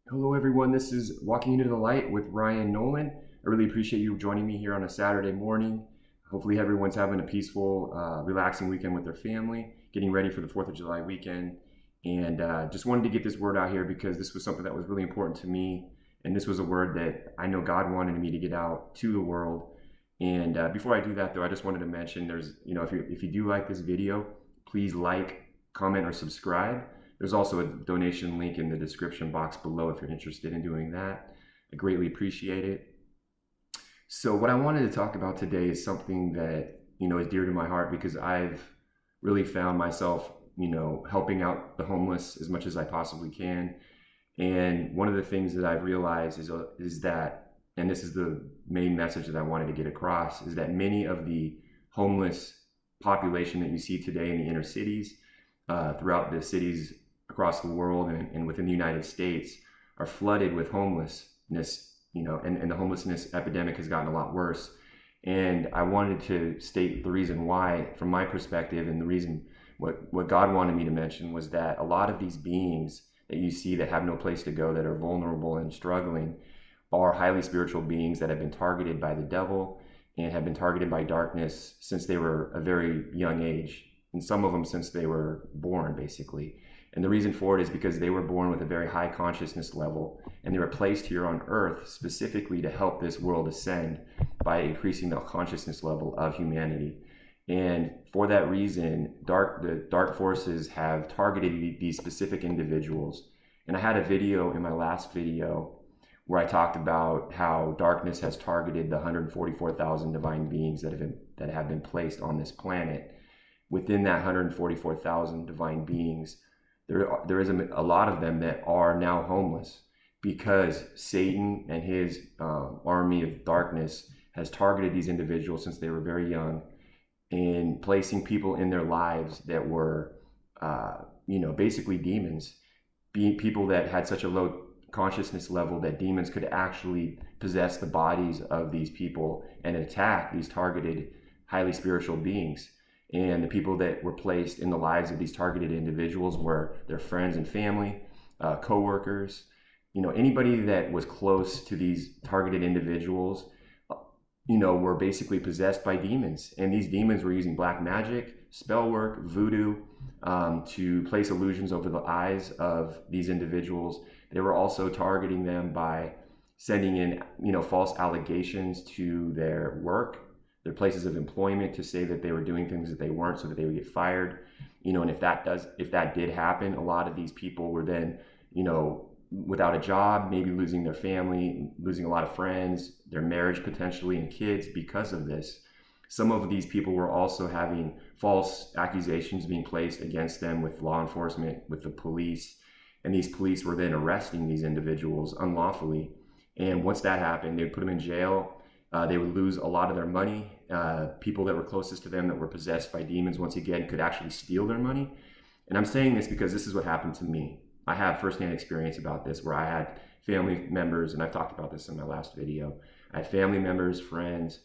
Hello, everyone. This is Walking Into the Light with Ryan Nolan. I really appreciate you joining me here on a Saturday morning. Hopefully, everyone's having a peaceful, relaxing weekend with their family, getting ready for the 4th of July weekend. And just wanted to get this word out here because this was something that was really important to me. And this was a word that I know God wanted me to get out to the world. And before I do that, though, I just wanted to mention if you do like this video, please like, comment, or subscribe. There's also a donation link in the description box below if you're interested in doing that. I greatly appreciate it. So what I wanted to talk about today is something that, is dear to my heart because I've really found myself, helping out the homeless as much as I possibly can. And one of the things that I've realized is that, and this is the main message that I wanted to get across, is that many of the homeless population that you see today in the inner cities, throughout the cities across the world and within the United States are flooded with homelessness, and the homelessness epidemic has gotten a lot worse. And I wanted to state the reason why, from my perspective, and the reason what God wanted me to mention was that a lot of these beings that you see that have no place to go, that are vulnerable and struggling, are highly spiritual beings that have been targeted by the devil and have been targeted by darkness since they were a very young age, and some of them since they were born, basically. And the reason for it is because they were born with a very high consciousness level, and they were placed here on earth specifically to help this world ascend by increasing the consciousness level of humanity. And for that reason, the dark forces have targeted these specific individuals. And I had a video in my last video where I talked about how darkness has targeted the 144,000 divine beings that have been placed on this planet. Within that 144,000 divine beings, there is a lot of them that are now homeless because Satan and his army of darkness has targeted these individuals since they were very young, and placing people in their lives that were, basically demons, being people that had such a low consciousness level that demons could actually possess the bodies of these people and attack these targeted highly spiritual beings. And the people that were placed in the lives of these targeted individuals were their friends and family, co-workers, anybody that was close to these targeted individuals, were basically possessed by demons. And these demons were using black magic, spell work, voodoo, to place illusions over the eyes of these individuals. They were also targeting them by sending in, false allegations to their work, their places of employment, to say that they were doing things that they weren't so that they would get fired. And if that did happen, a lot of these people were then, without a job, maybe losing their family, losing a lot of friends, their marriage potentially, and kids because of this. Some of these people were also having false accusations being placed against them with law enforcement, with the police, and these police were then arresting these individuals unlawfully. And once that happened, they would put them in jail. They would lose a lot of their money. People that were closest to them that were possessed by demons, once again, could actually steal their money. And I'm saying this because this is what happened to me. I have firsthand experience about this, where I had family members, and I've talked about this in my last video. I had family members, friends,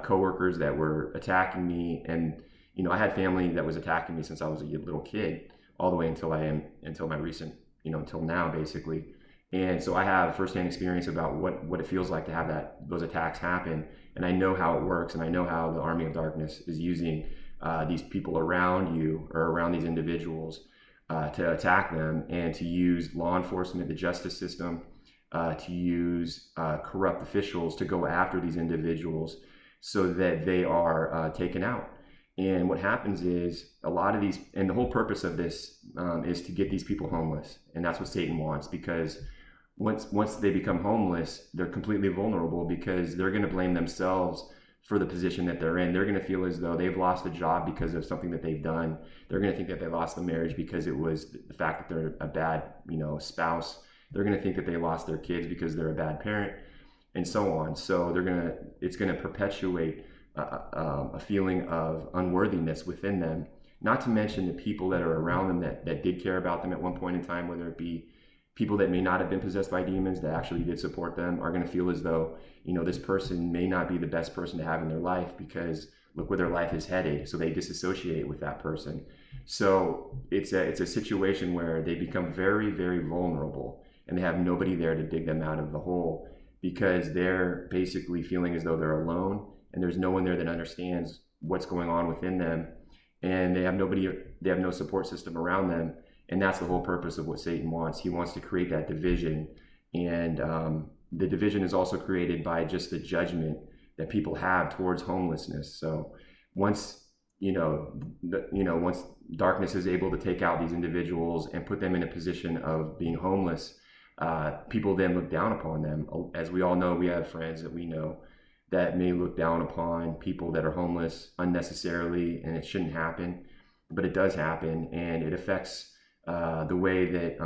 coworkers that were attacking me. And, I had family that was attacking me since I was a little kid, all the way until my recent, until now, basically. And so I have firsthand experience about what it feels like to have those attacks happen. And I know how it works, and I know how the army of darkness is using these people around you, or around these individuals, to attack them, and to use law enforcement, the justice system, to use corrupt officials to go after these individuals so that they are taken out. And what happens is a lot of these, and the whole purpose of this is to get these people homeless. And that's what Satan wants, because once they become homeless, they're completely vulnerable, because they're going to blame themselves for the position that they're in. They're going to feel as though they've lost a job because of something that they've done. They're going to think that they lost the marriage because it was the fact that they're a bad, spouse. They're going to think that they lost their kids because they're a bad parent, and so on. So it's going to perpetuate a feeling of unworthiness within them. Not to mention the people that are around them that did care about them at one point in time, whether it be people that may not have been possessed by demons that actually did support them, are going to feel as though, this person may not be the best person to have in their life, because look where their life is headed. So they disassociate with that person. So it's a situation where they become very, very vulnerable. and they have nobody there to dig them out of the hole, because they're basically feeling as though they're alone and there's no one there that understands what's going on within them, and they have no support system around them. And that's the whole purpose of what Satan wants. He wants to create that division, and the division is also created by just the judgment that people have towards homelessness. So once once darkness is able to take out these individuals and put them in a position of being homeless, people then look down upon them. As we all know, we have friends that we know that may look down upon people that are homeless unnecessarily, and it shouldn't happen, but it does happen, and it affects the way that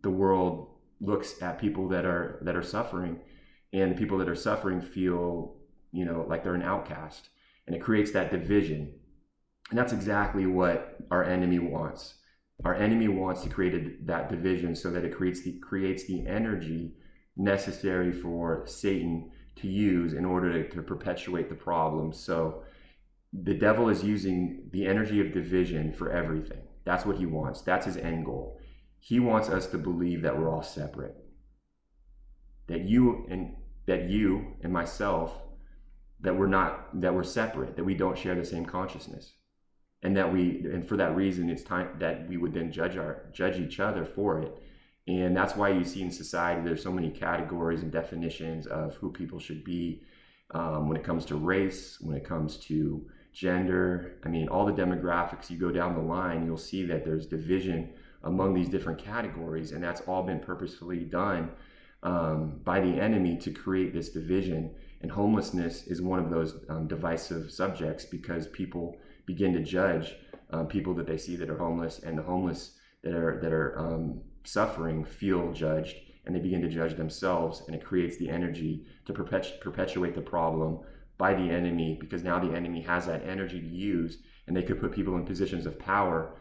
the world looks at people that are suffering, and the people that are suffering feel, like they're an outcast, and it creates that division. And that's exactly what our enemy wants. Our enemy wants to create that division so that it creates the energy necessary for Satan to use in order to perpetuate the problem. So the devil is using the energy of division for everything. That's what he wants. That's his end goal. He wants us to believe that we're all separate. That you and myself, that we're separate, that we don't share the same consciousness. And for that reason, it's time that we would then judge each other for it. And that's why you see in society there's so many categories and definitions of who people should be, when it comes to race, when it comes to gender. I mean, all the demographics, you go down the line, you'll see that there's division among these different categories, and that's all been purposefully done by the enemy to create this division. And homelessness is one of those divisive subjects, because people begin to judge people that they see that are homeless, and the homeless that are suffering feel judged, and they begin to judge themselves, and it creates the energy to perpetuate the problem by the enemy, because now the enemy has that energy to use, and they could put people in positions of power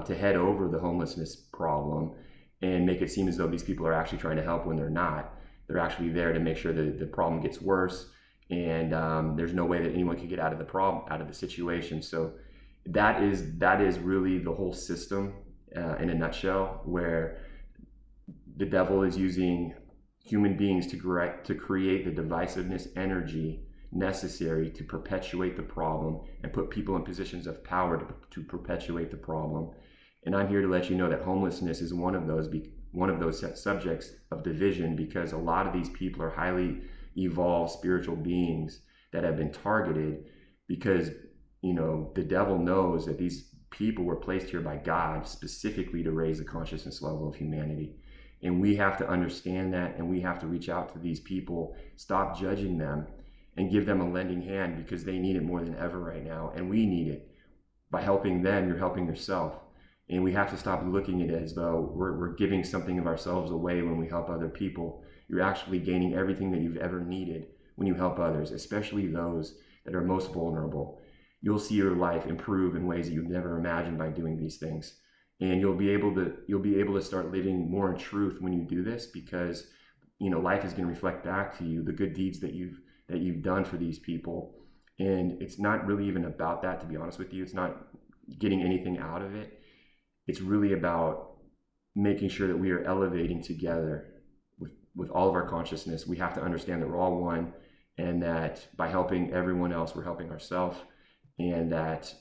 to head over the homelessness problem and make it seem as though these people are actually trying to help when they're not. They're actually there to make sure that the problem gets worse, and there's no way that anyone can get out of the situation. So that is really the whole system in a nutshell, where the devil is using human beings to create the divisiveness energy necessary to perpetuate the problem and put people in positions of power to perpetuate the problem. And I'm here to let you know that homelessness is one of those subjects of division, because a lot of these people are highly evolved spiritual beings that have been targeted, because the devil knows that these people were placed here by God specifically to raise the consciousness level of humanity. And we have to understand that, and we have to reach out to these people, stop judging them, and give them a lending hand, because they need it more than ever right now, and we need it. By helping them, you're helping yourself. And we have to stop looking at it as though we're giving something of ourselves away when we help other people. You're actually gaining everything that you've ever needed when you help others, especially those that are most vulnerable. You'll see your life improve in ways that you've never imagined by doing these things. And you'll be able to start living more in truth when you do this, because life is going to reflect back to you the good deeds that you've done for these people. And it's not really even about that, to be honest with you. It's not getting anything out of it. It's really about making sure that we are elevating together with all of our consciousness. We have to understand that we're all one, and that by helping everyone else, we're helping ourselves, and that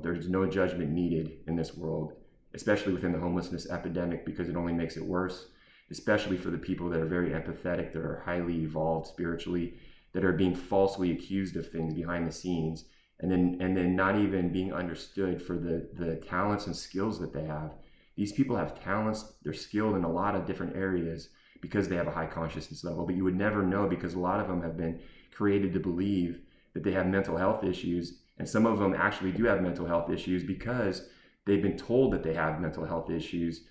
there's no judgment needed in this world, especially within the homelessness epidemic, because it only makes it worse, especially for the people that are very empathetic, that are highly evolved spiritually, that are being falsely accused of things behind the scenes, and then not even being understood for the talents and skills that they have. These people have talents, they're skilled in a lot of different areas because they have a high consciousness level, but you would never know, because a lot of them have been created to believe that they have mental health issues, and some of them actually do have mental health issues because they've been told that they have mental health issues,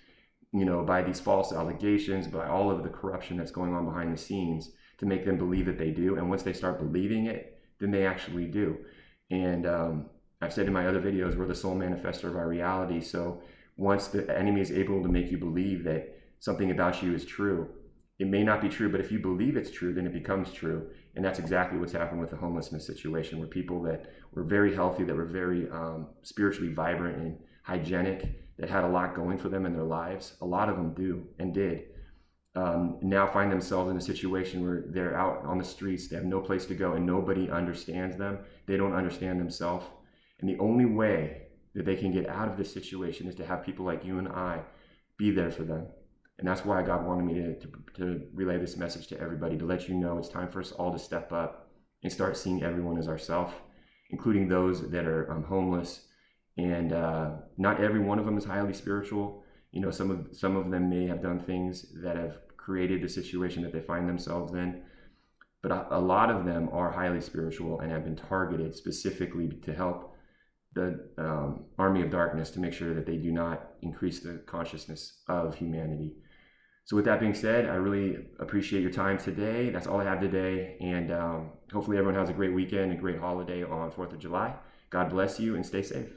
by these false allegations, by all of the corruption that's going on behind the scenes, to make them believe that they do. And once they start believing it, then they actually do. And I've said in my other videos, we're the soul manifester of our reality. So once the enemy is able to make you believe that something about you is true, it may not be true, but if you believe it's true, then it becomes true. And that's exactly what's happened with the homelessness situation, where people that were very healthy, that were very spiritually vibrant and hygienic, that had a lot going for them in their lives, a lot of them do and did. now find themselves in a situation where they're out on the streets, they have no place to go, and nobody understands them. They don't understand themselves. And the only way that they can get out of this situation is to have people like you and I be there for them. And that's why God wanted me to relay this message to everybody, to let you know it's time for us all to step up and start seeing everyone as ourselves, including those that are homeless. And not every one of them is highly spiritual. You know, some of them may have done things that have created the situation that they find themselves in. But a lot of them are highly spiritual and have been targeted specifically to help the army of darkness to make sure that they do not increase the consciousness of humanity. So with that being said, I really appreciate your time today. That's all I have today. And hopefully everyone has a great weekend, a great holiday on 4th of July. God bless you and stay safe.